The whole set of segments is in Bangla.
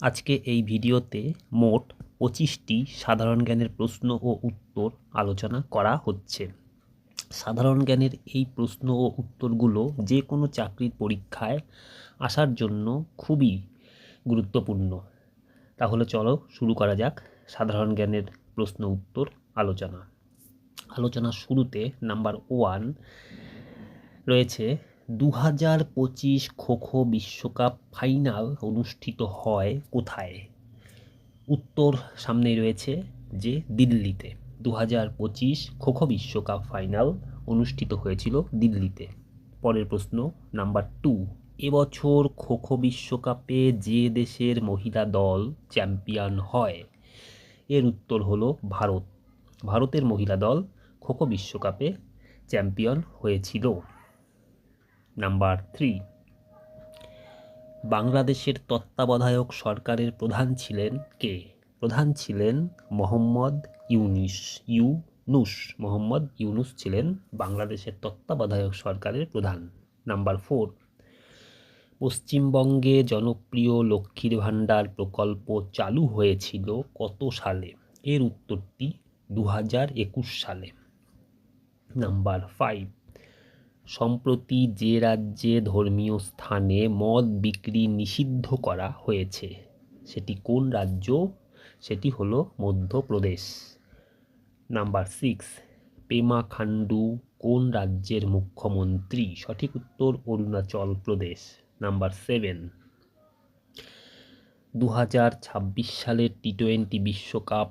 আজকে এই ভিডিওতে মোট 25টি সাধারণ জ্ঞানের প্রশ্ন ও উত্তর আলোচনা করা হচ্ছে। সাধারণ জ্ঞানের এই প্রশ্ন ও উত্তরগুলো যে কোনো চাকরির পরীক্ষায় আসার জন্য খুবই গুরুত্বপূর্ণ। তাহলে চলো শুরু করা যাক সাধারণ জ্ঞানের প্রশ্ন উত্তর আলোচনা। আলোচনার শুরুতে নাম্বার 1 রয়েছে 2025 খো-খো বিশ্বকাপ ফাইনাল অনুষ্ঠিত হয় কোথায়? উত্তর সামনেই রয়েছে যে দিল্লিতে। 2025 খো-খো বিশ্বকাপ ফাইনাল অনুষ্ঠিত হয়েছিল দিল্লিতে। পরের প্রশ্ন নাম্বার 2, এবছর খো-খো বিশ্বকাপে যে দেশের মহিলা দল চ্যাম্পিয়ন হয়? এর উত্তর হলো ভারত। ভারতের মহিলা দল খো-খো বিশ্বকাপে চ্যাম্পিয়ন হয়েছিল। নাম্বার 3, বাংলাদেশের তত্ত্বাবধায়ক সরকারের প্রধান ছিলেন কে? প্রধান ছিলেন মোহাম্মদ ইউনূস ছিলেন বাংলাদেশের তত্ত্বাবধায়ক সরকারের প্রধান। নাম্বার 4, পশ্চিমবঙ্গে জনপ্রিয় লক্ষ্মীর ভাণ্ডার প্রকল্প চালু হয়েছিল কত সালে? এর উত্তরটি 2021 সালে। নাম্বার 5, সম্প্রতি যে রাজ্যে ধর্মীয় স্থানে মদ বিক্রি নিষিদ্ধ করা হয়েছে সেটি কোন রাজ্য? সেটি হলো মধ্যপ্রদেশ। নাম্বার 6, পেমা খান্ডু কোন রাজ্যের মুখ্যমন্ত্রী? সঠিক উত্তর অরুণাচল প্রদেশ। নাম্বার 7, 2026 সালের টি-20 বিশ্বকাপ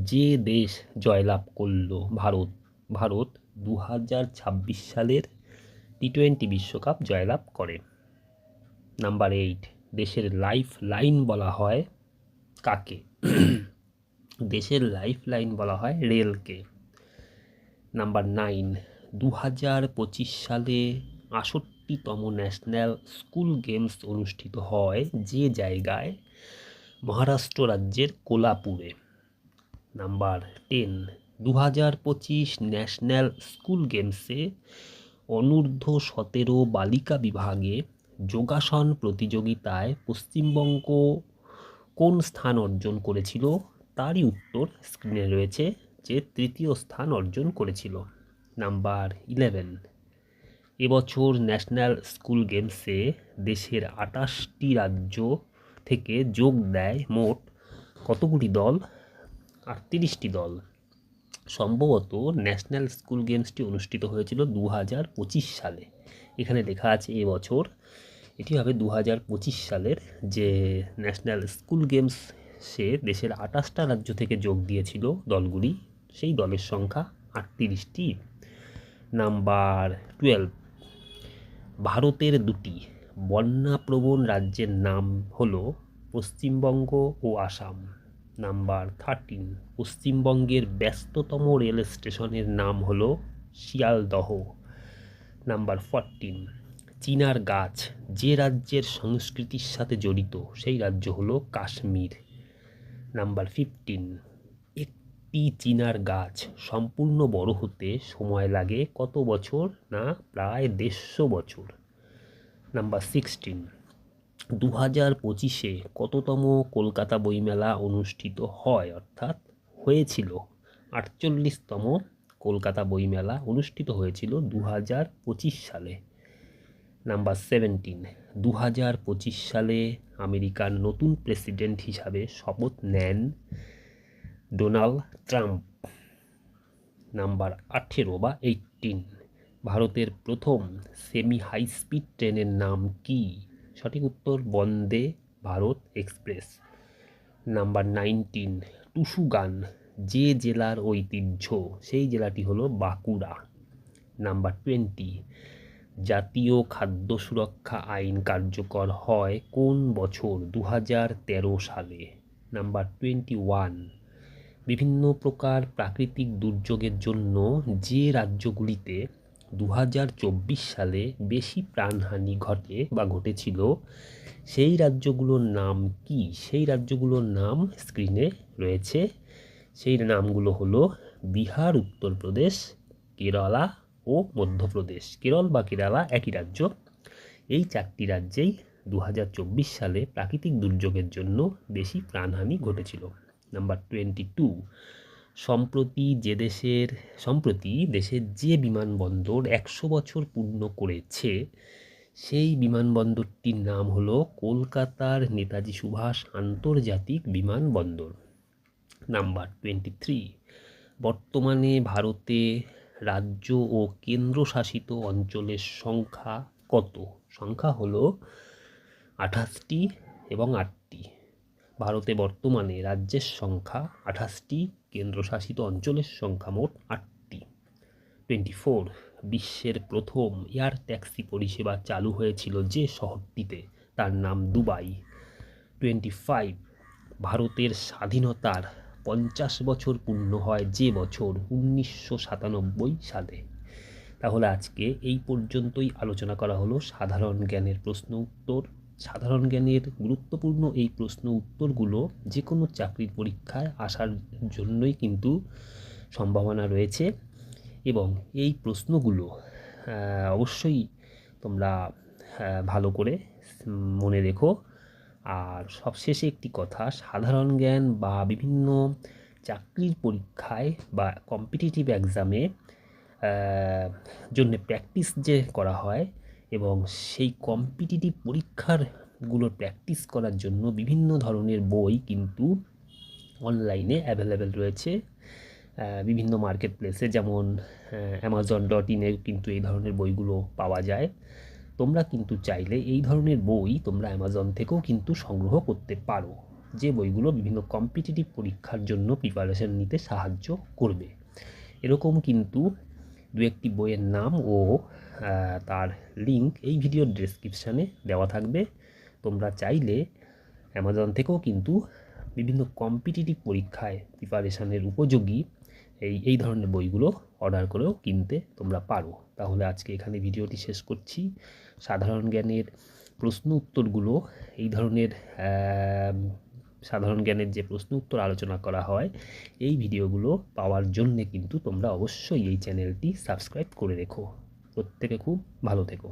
যে দেশ জয়লাভ করল? ভারত 2026 সালের টি-20 বিশ্বকাপ জয়লাভ করে। নাম্বার 8, দেশের লাইফ লাইন বলা হয় কাকে? দেশের লাইফ লাইন বলা হয় রেলকে। নাম্বার 9, 2025 সালে 68তম ন্যাশনাল স্কুল গেমস অনুষ্ঠিত হয় যে জায়গায়? মহারাষ্ট্র রাজ্যের কোলাপুরে। নাম্বার 10, 2025 ন্যাশনাল স্কুল গেমসে অনূর্ধ্ব-17 বালিকা বিভাগে যোগাসন প্রতিযোগিতায় পশ্চিমবঙ্গ কোন স্থান অর্জন করেছিল? তারই উত্তর স্ক্রিনে রয়েছে যে তৃতীয় স্থান অর্জন করেছিল। নাম্বার 11, এবছর ন্যাশনাল স্কুল গেমসে দেশের 28টি রাজ্য থেকে যোগ দেয় মোট কতগুলি দল? 38টি দল। সম্ভবত ন্যাশনাল স্কুল গেমসটি অনুষ্ঠিত হয়েছিল 2025 সালে। এখানে লেখা আছে এবছর, এটি হবে 2025 সালের যে ন্যাশনাল স্কুল গেমসে দেশের 28টা রাজ্য থেকে যোগ দিয়েছিল দলগুলি, সেই দলের সংখ্যা 38টি। নাম্বার 12, ভারতের দুটি বন্যাপ্রবণ রাজ্যের নাম হলো পশ্চিমবঙ্গ ও আসাম। নাম্বার 13, পশ্চিমবঙ্গের ব্যস্ততম রেল স্টেশনের নাম হলো শিয়ালদহ। নাম্বার 14, চিনার গাছ যে রাজ্যের সংস্কৃতির সাথে জড়িত সেই রাজ্য হলো কাশ্মীর। নাম্বার 15, একটি চিনার গাছ সম্পূর্ণ বড় হতে সময় লাগে কত বছর? না প্রায় 150 বছর। নাম্বার 16, 2025 কততম কলকাতা বইমেলা অনুষ্ঠিত হয় অর্থাৎ হয়েছিল? 48তম কলকাতা বইমেলা অনুষ্ঠিত হয়েছিল 2025 সালে। নাম্বার 17, 2025 সালে আমেরিকার নতুন প্রেসিডেন্ট হিসাবে শপথ নেন ডোনাল্ড ট্রাম্প। নাম্বার 18 ভারতের প্রথম সেমি হাই স্পিড ট্রেনের নাম কি? সঠিক উত্তর বন্দে ভারত এক্সপ্রেস। নাম্বার 19, টুসু গান যে জেলার ঐতিহ্য সেই জেলাটি হলো বাঁকুড়া। নাম্বার 20, জাতীয় খাদ্য সুরক্ষা আইন কার্যকর হয় কোন বছর? 2013 সালে। নাম্বার 21, বিভিন্ন প্রকার প্রাকৃতিক দুর্যোগের জন্য যে রাজ্যগুলিতে 2024 সালে বেশি প্রাণহানি ঘটে বা ঘটেছিল সেই রাজ্যগুলোর নাম কি? সেই রাজ্যগুলোর নাম স্ক্রিনে রয়েছে। সেই নামগুলো হলো বিহার, উত্তরপ্রদেশ, কেরালা ও মধ্যপ্রদেশ। কেরল বা কেরালা একই রাজ্য। এই 4টি রাজ্যেই সালে প্রাকৃতিক দুর্যোগের জন্য বেশি প্রাণহানি ঘটেছিল? নাম্বার 22, সম্প্রতি দেশের যে বিমানবন্দর 100 বছর পূর্ণ করেছে সেই বিমানবন্দরটির নাম হলো কলকাতার নেতাজি সুভাষ আন্তর্জাতিক বিমানবন্দর। নাম্বার 23, বর্তমানে ভারতে রাজ্য ও কেন্দ্রশাসিত অঞ্চলের সংখ্যা কত? সংখ্যা হলো 28টি এবং 8টি। ভারতে বর্তমানে রাজ্যের সংখ্যা 28টি, কেন্দ্রশাসিত অঞ্চলের সংখ্যা মোট 8টি। 24, বিশ্বের প্রথম এয়ার ট্যাক্সি পরিষেবা চালু হয়েছিল যে শহরটিতে, তার নাম দুবাই। 25, ভারতের স্বাধীনতার 50 বছর পূর্ণ হয় যে বছর, 1997 সালে। তাহলে আজকে এই পর্যন্তই আলোচনা করা হলো সাধারণ জ্ঞানের প্রশ্ন উত্তর। সাধারণ জ্ঞানের গুরুত্বপূর্ণ এই প্রশ্ন উত্তরগুলো যে কোনো চাকরির পরীক্ষায় আসার জন্যই কিন্তু সম্ভাবনা রয়েছে, এবং এই প্রশ্নগুলো অবশ্যই তোমরা ভালো করে মনে রেখো। আর সবশেষে একটি কথা, সাধারণ জ্ঞান বা বিভিন্ন চাকরির পরীক্ষায় বা কম্পিটিটিভ এক্সামে জন্য প্র্যাকটিস যে করা হয়, এবং সেই কম্পিটিটিভ পরীক্ষারগুলোর প্র্যাকটিস করার জন্য বিভিন্ন ধরনের বই কিন্তু অনলাইনে অ্যাভেলেবেল রয়েছে বিভিন্ন মার্কেট প্লেসে, যেমন amazon.in কিন্তু এই ধরনের বইগুলো পাওয়া যায়। তোমরা কিন্তু চাইলে এই ধরনের বই তোমরা অ্যামাজন থেকেও কিন্তু সংগ্রহ করতে পারো, যে বইগুলো বিভিন্ন কম্পিটিটিভ পরীক্ষার জন্য প্রিপারেশন নিতে সাহায্য করবে। এরকম কিন্তু দু একটি বইয়ের নাম ও তার লিঙ্ক এই ভিডিওর ডেসক্রিপশানে দেওয়া থাকবে। তোমরা চাইলে অ্যামাজন থেকেও কিন্তু বিভিন্ন কম্পিটিটিভ পরীক্ষায় প্রিপারেশানের উপযোগী এই ধরনের বইগুলো অর্ডার করেও কিনতে তোমরা পারো। তাহলে আজকে এখানে ভিডিওটি শেষ করছি। সাধারণ জ্ঞানের প্রশ্ন উত্তরগুলো, এই ধরনের সাধারণ জ্ঞানের যে প্রশ্ন উত্তর আলোচনা করা হয়, এই ভিডিওগুলো পাওয়ার জন্যে কিন্তু তোমরা অবশ্যই এই চ্যানেলটি সাবস্ক্রাইব করে রেখো। প্রত্যেকে খুব ভালো থেকো।